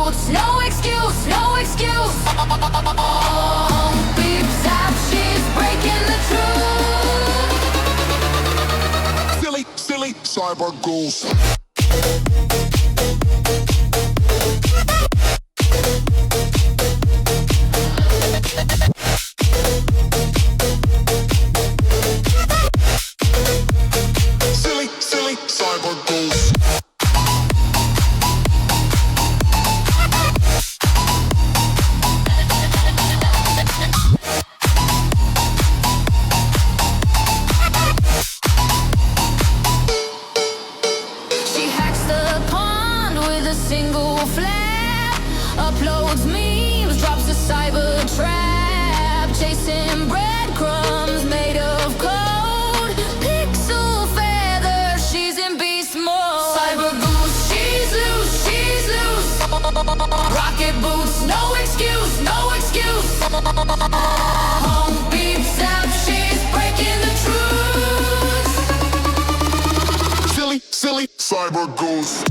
boots, no excuse, no excuse. Beep zap, she's breaking the truth. Silly, silly, cyber goose. Silly, silly, cyber goose. She hacks the pond with a single flap, uploads memes, drops a cyber trap, chasing breadcrumbs made of code. Pixel feather, she's in beast mode. Cyber goose, she's loose, she's loose. Rocket boots, no excuse, no excuse. Home beep zap, she's breaking the truth. Silly, silly, cyber goose.